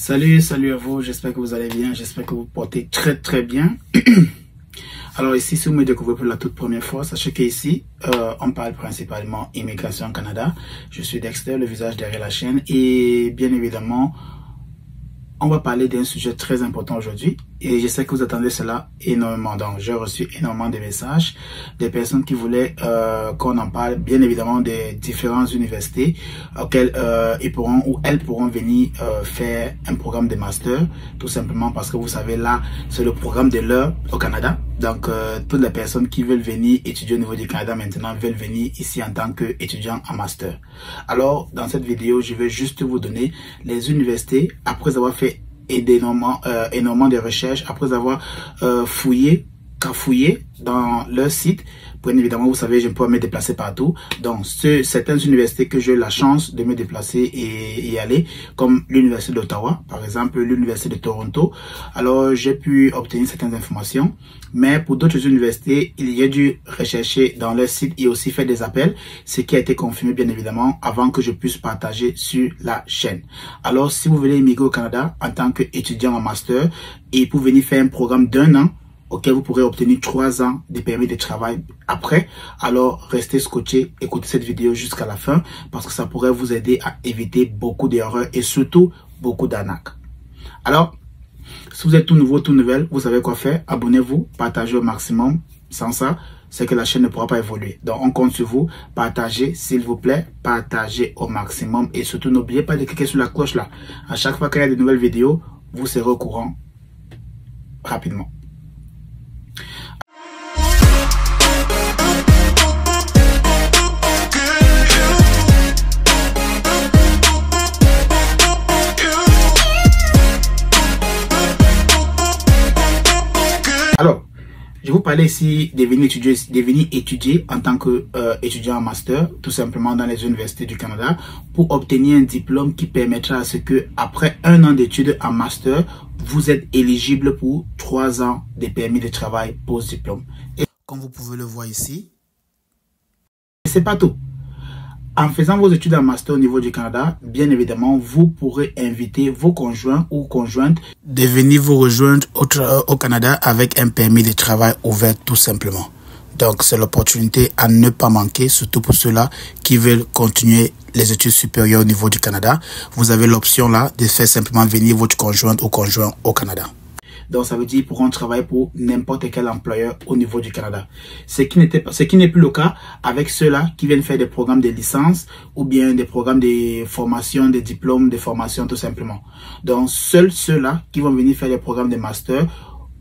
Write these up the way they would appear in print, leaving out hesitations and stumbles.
Salut à vous, j'espère que vous allez bien, j'espère que vous portez très bien. Alors ici, si vous me découvrez pour la toute première fois, sachez qu'ici, on parle principalement immigration au Canada. Je suis Dexter, le visage derrière la chaîne, et bien évidemment, on va parler d'un sujet très important aujourd'hui et je sais que vous attendez cela énormément. Donc, j'ai reçu énormément de messages des personnes qui voulaient qu'on en parle, bien évidemment, des différentes universités auxquelles ils pourront ou elles pourront venir faire un programme de master, tout simplement parce que vous savez, là, c'est le programme de l'heure au Canada. Donc, toutes les personnes qui veulent venir étudier au niveau du Canada maintenant veulent venir ici en tant qu'étudiants en master. Alors, dans cette vidéo, je vais juste vous donner les universités, après avoir fait énormément de recherches, après avoir fouillé dans leur site. Bien évidemment, vous savez, je ne peux pas me déplacer partout. Donc, certaines universités que j'ai eu la chance de me déplacer et y aller, comme l'Université d'Ottawa, par exemple, l'Université de Toronto. Alors, j'ai pu obtenir certaines informations. Mais pour d'autres universités, il y a dû rechercher dans leur site et aussi faire des appels, ce qui a été confirmé, bien évidemment, avant que je puisse partager sur la chaîne. Alors, si vous voulez immigrer au Canada en tant qu'étudiant en master et pour venir faire un programme d'1 an, auquel vous pourrez obtenir 3 ans de permis de travail après, alors restez scotché, écoutez cette vidéo jusqu'à la fin parce que ça pourrait vous aider à éviter beaucoup d'erreurs et surtout beaucoup d'arnaques. Alors, si vous êtes tout nouveau, tout nouvelle, vous savez quoi faire. Abonnez-vous, partagez au maximum. Sans ça, c'est que la chaîne ne pourra pas évoluer. Donc, on compte sur vous. Partagez, s'il vous plaît. Partagez au maximum. Et surtout, n'oubliez pas de cliquer sur la cloche là. À chaque fois qu'il y a de nouvelles vidéos, vous serez au courant rapidement. Alors, je vous parlais ici de venir étudier en tant qu'étudiant en master, tout simplement dans les universités du Canada, pour obtenir un diplôme qui permettra à ce que, après 1 an d'études en master, vous êtes éligible pour 3 ans de permis de travail post-diplôme. Et comme vous pouvez le voir ici, c'est pas tout. En faisant vos études en master au niveau du Canada, bien évidemment, vous pourrez inviter vos conjoints ou conjointes de venir vous rejoindre au Canada avec un permis de travail ouvert tout simplement. Donc, c'est l'opportunité à ne pas manquer, surtout pour ceux-là qui veulent continuer les études supérieures au niveau du Canada. Vous avez l'option là de faire simplement venir votre conjointe ou conjoint au Canada. Donc, ça veut dire qu'ils pourront travailler pour n'importe quel employeur au niveau du Canada. Ce qui n'est plus le cas avec ceux-là qui viennent faire des programmes de licence ou bien des programmes de formation, des diplômes de formation tout simplement. Donc, seuls ceux-là qui vont venir faire des programmes de master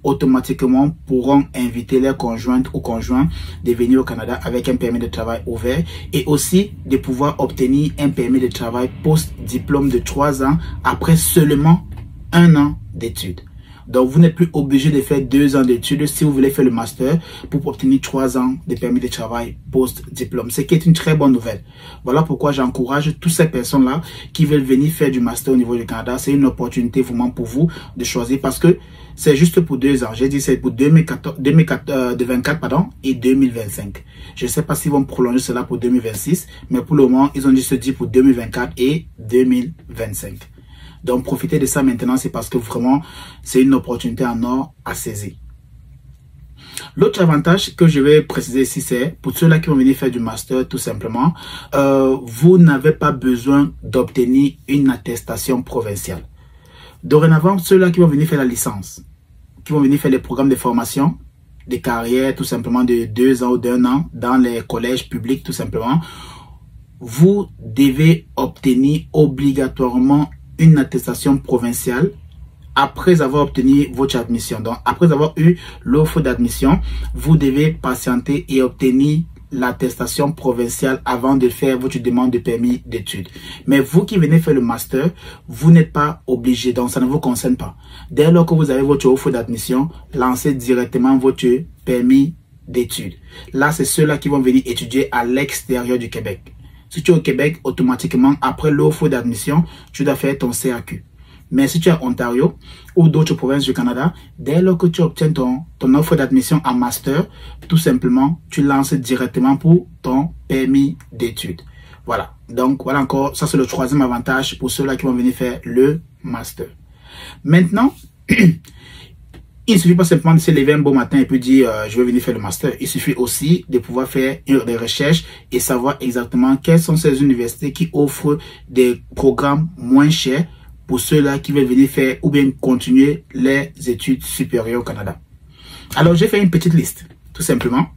automatiquement pourront inviter leurs conjointes ou conjoints de venir au Canada avec un permis de travail ouvert et aussi de pouvoir obtenir un permis de travail post-diplôme de 3 ans après seulement 1 an d'études. Donc, vous n'êtes plus obligé de faire 2 ans d'études si vous voulez faire le master pour obtenir 3 ans de permis de travail post-diplôme. Ce qui est une très bonne nouvelle. Voilà pourquoi j'encourage toutes ces personnes-là qui veulent venir faire du master au niveau du Canada. C'est une opportunité vraiment pour vous de choisir parce que c'est juste pour 2 ans. J'ai dit c'est pour 2024 et 2025. Je ne sais pas s'ils vont prolonger cela pour 2026, mais pour le moment, ils ont dit se dire pour 2024 et 2025. Donc, profitez de ça maintenant, c'est parce que vraiment, c'est une opportunité en or à saisir. L'autre avantage que je vais préciser ici, c'est pour ceux-là qui vont venir faire du master, tout simplement, vous n'avez pas besoin d'obtenir une attestation provinciale. Dorénavant, ceux-là qui vont venir faire la licence, qui vont venir faire les programmes de formation, de carrière, tout simplement de 2 ans ou d'1 an, dans les collèges publics, tout simplement, vous devez obtenir obligatoirement une attestation provinciale après avoir obtenu votre admission. Donc, après avoir eu l'offre d'admission, vous devez patienter et obtenir l'attestation provinciale avant de faire votre demande de permis d'études. Mais vous qui venez faire le master, vous n'êtes pas obligé, donc ça ne vous concerne pas. Dès lors que vous avez votre offre d'admission, lancez directement votre permis d'études. Là, c'est ceux-là qui vont venir étudier à l'extérieur du Québec. Si tu es au Québec, automatiquement, après l'offre d'admission, tu dois faire ton CAQ. Mais si tu es à Ontario ou d'autres provinces du Canada, dès lors que tu obtiens ton offre d'admission en master, tout simplement, tu lances directement pour ton permis d'études. Voilà. Donc, voilà encore, ça c'est le 3e avantage pour ceux-là qui vont venir faire le master. Maintenant, il ne suffit pas simplement de se lever un beau matin et puis dire je vais venir faire le master. Il suffit aussi de pouvoir faire des recherches et savoir exactement quelles sont ces universités qui offrent des programmes moins chers pour ceux-là qui veulent venir faire ou bien continuer les études supérieures au Canada. Alors, j'ai fait une petite liste, tout simplement.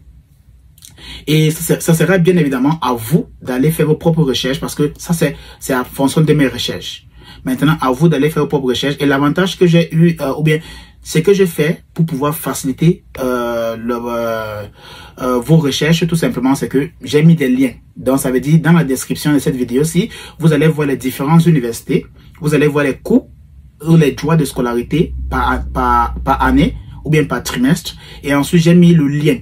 Et ça sera bien évidemment à vous d'aller faire vos propres recherches parce que ça, c'est en fonction de mes recherches. Maintenant, à vous d'aller faire vos propres recherches. Et l'avantage que j'ai eu, ou bien, c'est que j'ai fait pour pouvoir faciliter vos recherches, tout simplement, c'est que j'ai mis des liens. Donc, ça veut dire, dans la description de cette vidéo-ci, vous allez voir les différentes universités, vous allez voir les coûts ou les droits de scolarité par année ou bien par trimestre. Et ensuite, j'ai mis le lien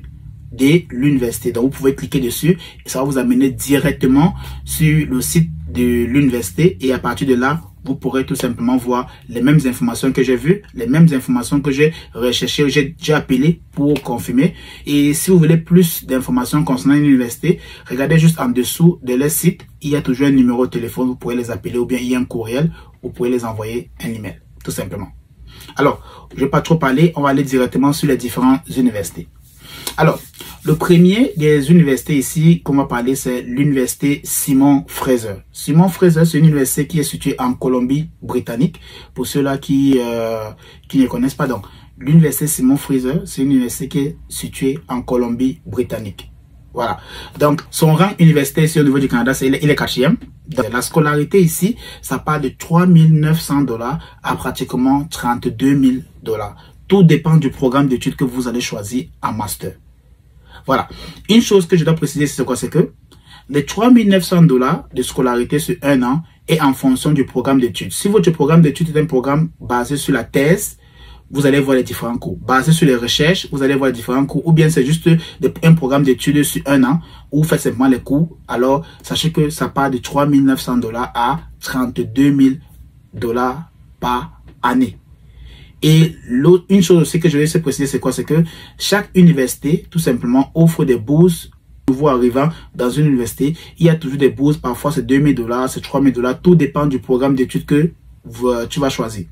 de l'université. Donc, vous pouvez cliquer dessus et ça va vous amener directement sur le site de l'université. Et à partir de là, vous pourrez tout simplement voir les mêmes informations que j'ai vues, les mêmes informations que j'ai recherchées, j'ai appelé pour confirmer. Et si vous voulez plus d'informations concernant une université, regardez juste en dessous de leur site. Il y a toujours un numéro de téléphone, vous pouvez les appeler ou bien il y a un courriel, vous pouvez les envoyer un email, tout simplement. Alors, je ne vais pas trop parler, on va aller directement sur les différentes universités. Alors, le premier des universités ici qu'on va parler, c'est l'université Simon Fraser. Simon Fraser, c'est une université qui est située en Colombie-Britannique. Pour ceux-là qui ne connaissent pas, donc, l'université Simon Fraser, c'est une université qui est située en Colombie-Britannique. Voilà. Donc, son rang universitaire ici au niveau du Canada, il est 4e. La scolarité ici, ça part de 3 900 $ à pratiquement 32 000 $. Tout dépend du programme d'études que vous allez choisir en master. Voilà. Une chose que je dois préciser, c'est quoi? C'est que les 3 900 $ de scolarité sur un an est en fonction du programme d'études. Si votre programme d'études est un programme basé sur la thèse, vous allez voir les différents cours. Basé sur les recherches, vous allez voir les différents cours. Ou bien c'est juste un programme d'études sur un an où vous faites simplement les cours. Alors, sachez que ça part de 3 900 $ à 32 000 $ par année. Et une chose aussi que je vais essayer de préciser, c'est quoi? C'est que chaque université, tout simplement, offre des bourses. Nouveau arrivant dans une université, il y a toujours des bourses. Parfois, c'est 2 000 $, c'est 3 000 $. Tout dépend du programme d'études que tu vas choisir.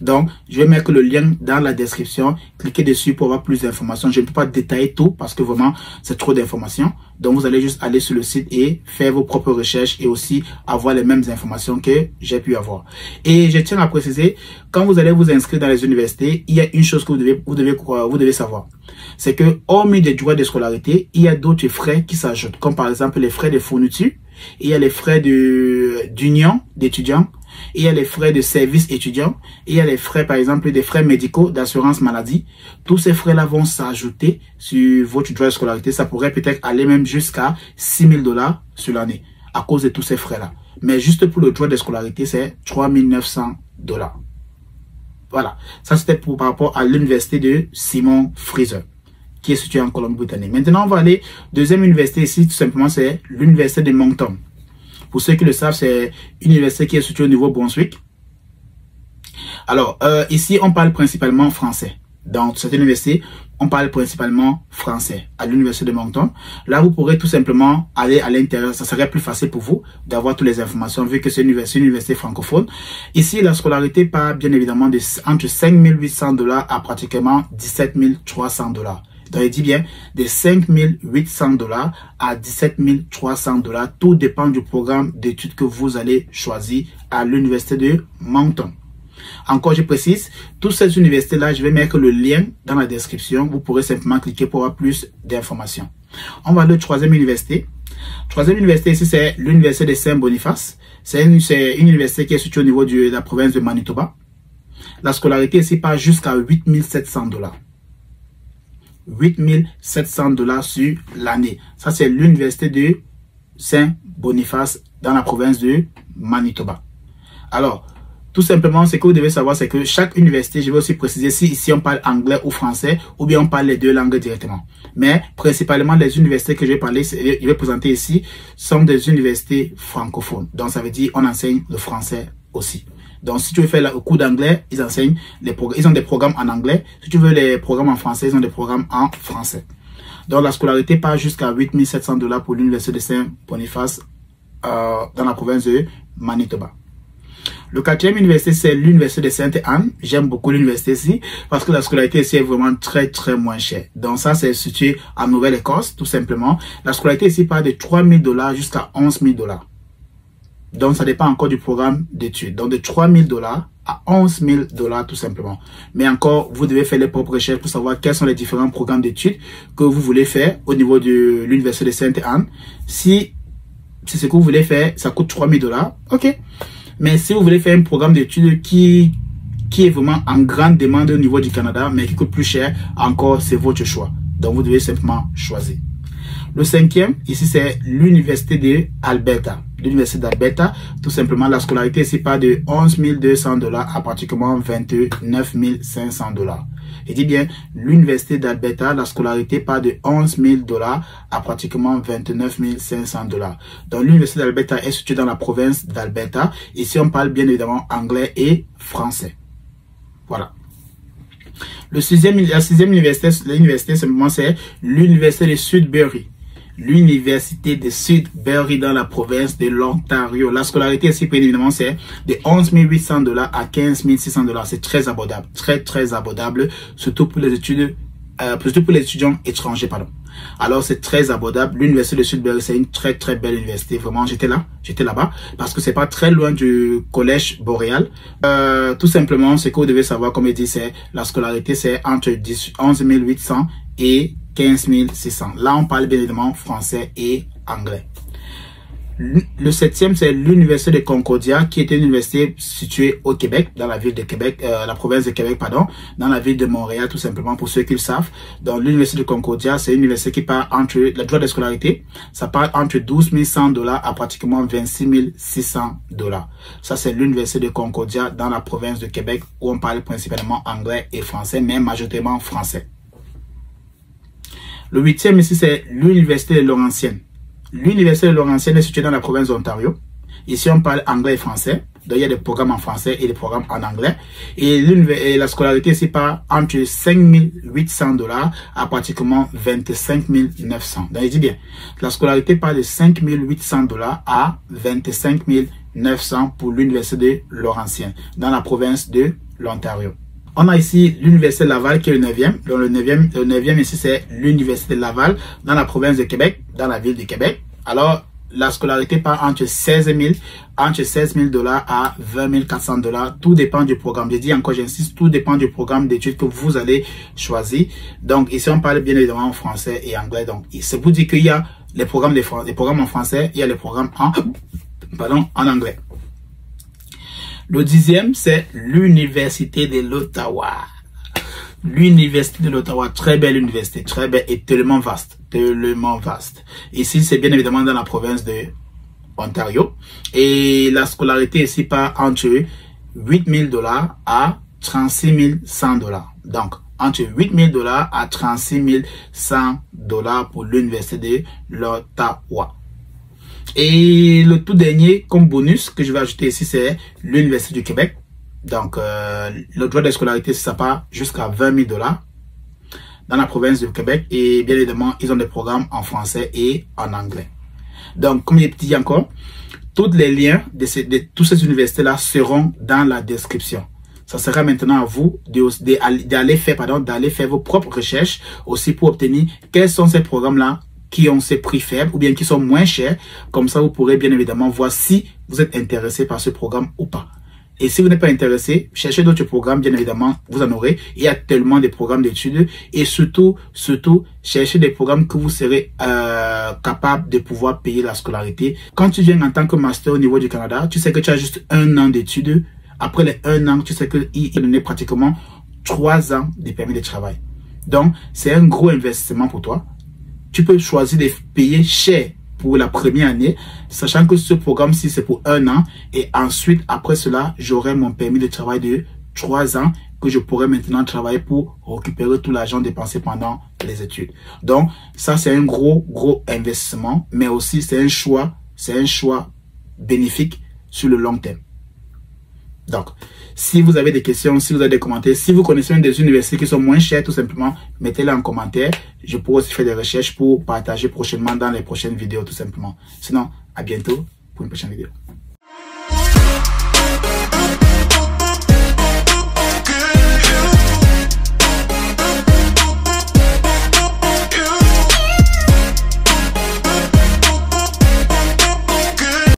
Donc, je vais mettre le lien dans la description. Cliquez dessus pour avoir plus d'informations. Je ne peux pas détailler tout parce que vraiment, c'est trop d'informations. Donc, vous allez juste aller sur le site et faire vos propres recherches et aussi avoir les mêmes informations que j'ai pu avoir. Et je tiens à préciser, quand vous allez vous inscrire dans les universités, il y a une chose que vous devez savoir. C'est que, hormis des droits de scolarité, il y a d'autres frais qui s'ajoutent, comme par exemple les frais de fourniture, il y a les frais d'union d'étudiants, il y a les frais de service étudiant, il y a les frais, par exemple, des frais médicaux d'assurance maladie. Tous ces frais-là vont s'ajouter sur votre droit de scolarité. Ça pourrait peut-être aller même jusqu'à 6 000 $ sur l'année à cause de tous ces frais-là. Mais juste pour le droit de scolarité, c'est 3 900 $. Voilà. Ça, c'était par rapport à l'université de Simon Fraser, qui est située en Colombie-Britannique. Maintenant, on va aller, deuxième université ici, tout simplement, c'est l'université de Moncton. Pour ceux qui le savent, c'est une université qui est située au Nouveau-Brunswick. Alors, ici, on parle principalement français. Dans cette université, on parle principalement français à l'université de Moncton. Là, vous pourrez tout simplement aller à l'intérieur. Ça serait plus facile pour vous d'avoir toutes les informations vu que c'est une université francophone. Ici, la scolarité part bien évidemment entre 5 800 $ à pratiquement 17 300 $. Donc, il dit bien de 5 800 $ à 17 300 $. Tout dépend du programme d'études que vous allez choisir à l'université de Moncton. Encore, je précise, toutes ces universités-là, je vais mettre le lien dans la description. Vous pourrez simplement cliquer pour avoir plus d'informations. On va aller à la troisième université. Troisième université ici, c'est l'université de Saint-Boniface. C'est une université qui est située au niveau de la province de Manitoba. La scolarité ici part jusqu'à 8 700 $. 8 700 $ sur l'année. Ça, c'est l'université de Saint-Boniface dans la province de Manitoba. Alors, tout simplement, ce que vous devez savoir, c'est que chaque université, je vais aussi préciser si ici on parle anglais ou français, ou bien on parle les deux langues directement. Mais principalement, les universités que je vais présenter ici sont des universités francophones. Donc, ça veut dire on enseigne le français aussi. Donc, si tu veux faire le cours d'anglais, ils enseignent ils ont des programmes en anglais. Si tu veux les programmes en français, ils ont des programmes en français. Donc, la scolarité part jusqu'à 8 700 $ pour l'université de Saint-Boniface dans la province de Manitoba. Le quatrième université, c'est l'université de Sainte-Anne. J'aime beaucoup l'université ici parce que la scolarité ici est vraiment très moins chère. Donc ça, c'est situé en Nouvelle-Écosse, tout simplement. La scolarité ici part de 3 000 $ jusqu'à 11 000 $. Donc ça dépend encore du programme d'études. Donc de 3 000 $ à 11 000 $ tout simplement. Mais encore, vous devez faire les propres recherches pour savoir quels sont les différents programmes d'études que vous voulez faire au niveau de l'université de Sainte-Anne. Si c'est ce que vous voulez faire, ça coûte 3 000 $. Ok. Mais si vous voulez faire un programme d'études qui est vraiment en grande demande au niveau du Canada, mais qui coûte plus cher, encore, c'est votre choix. Donc, vous devez simplement choisir. Le cinquième, ici, c'est l'université d'Alberta. L'université d'Alberta, tout simplement, la scolarité ici part de 11 200 $ à pratiquement 29 500 $. Je dis bien, l'université d'Alberta, la scolarité part de 11 000 $ à pratiquement 29 500 $. Donc, l'université d'Alberta est située dans la province d'Alberta. Ici, on parle bien évidemment anglais et français. Voilà. La sixième université, simplement, c'est l'université de Sudbury. L'université de Sudbury dans la province de l'Ontario. La scolarité ici, bien évidemment, c'est de 11 800 $ à 15 600 $. C'est très abordable, très abordable, surtout pour les études, surtout pour les étudiants étrangers, pardon. Alors, c'est très abordable. L'université de Sudbury, c'est une très belle université. Vraiment, j'étais là-bas parce que c'est pas très loin du collège Boréal. Tout simplement, ce que vous devez savoir, comme je dis, c'est la scolarité, c'est entre 11 800 et 15 600. Là, on parle bien évidemment français et anglais. Le septième, c'est l'université de Concordia, qui est une université située au Québec, dans la ville de Québec, la province de Québec, pardon, dans la ville de Montréal, tout simplement, pour ceux qui le savent. Donc, l'université de Concordia, c'est une université qui part entre, la droit de scolarité, ça part entre 12 100 $ à pratiquement 26 600 $. Ça, c'est l'université de Concordia, dans la province de Québec, où on parle principalement anglais et français, mais majoritairement français. Le huitième ici, c'est l'université de Laurentienne. L'université de Laurentienne est située dans la province d'Ontario. Ici, on parle anglais et français. Donc, il y a des programmes en français et des programmes en anglais. Et la scolarité ici part entre 5 800 $ à pratiquement 25 900. Donc, je dis bien, la scolarité part de 5 800 $ à 25 900 pour l'université de Laurentienne, dans la province de l'Ontario. On a ici l'université de Laval qui est le 9e. Donc le 9e ici, c'est l'université de Laval dans la province de Québec, dans la ville de Québec. Alors, la scolarité part entre 16 000 $ à 20 400 $. Tout dépend du programme. Je dis encore, j'insiste, tout dépend du programme d'études que vous allez choisir. Donc, ici, on parle bien évidemment en français et anglais. Donc, c'est pour dire qu'il y a les programmes en français, il y a les programmes en anglais. Le 10e, c'est l'université de l'Ottawa. L'université de l'Ottawa, très belle université, très belle et tellement vaste. Ici, c'est bien évidemment dans la province de Ontario. Et la scolarité ici part entre 8 000 $ à 36 100 $. Donc, entre 8 000 $ à 36 100 $ pour l'université de l'Ottawa. Et le tout dernier, comme bonus, que je vais ajouter ici, c'est l'Université du Québec. Donc, le droit de scolarité, ça part jusqu'à 20 000 $ dans la province du Québec. Et bien évidemment, ils ont des programmes en français et en anglais. Donc, comme je dis encore, tous les liens de toutes ces universités-là seront dans la description. Ça sera maintenant à vous d'aller faire vos propres recherches aussi pour obtenir quels sont ces programmes-là qui ont ces prix faibles ou bien qui sont moins chers. Comme ça, vous pourrez bien évidemment voir si vous êtes intéressé par ce programme ou pas. Et si vous n'êtes pas intéressé, cherchez d'autres programmes, bien évidemment, vous en aurez. Il y a tellement de programmes d'études et surtout, cherchez des programmes que vous serez capable de pouvoir payer la scolarité. Quand tu viens en tant que master au niveau du Canada, tu sais que tu as juste 1 an d'études. Après les 1 an, tu sais qu'il donne pratiquement 3 ans de permis de travail. Donc, c'est un gros investissement pour toi. Tu peux choisir de payer cher pour la première année, sachant que ce programme-ci, c'est pour 1 an. Et ensuite, après cela, j'aurai mon permis de travail de 3 ans que je pourrais maintenant travailler pour récupérer tout l'argent dépensé pendant les études. Donc, ça, c'est un gros investissement, mais aussi, c'est un choix bénéfique sur le long terme. Donc, si vous avez des questions, si vous avez des commentaires, si vous connaissez même des universités qui sont moins chères, tout simplement, mettez-les en commentaire. Je pourrai aussi faire des recherches pour partager prochainement dans les prochaines vidéos, tout simplement. Sinon, à bientôt pour une prochaine vidéo.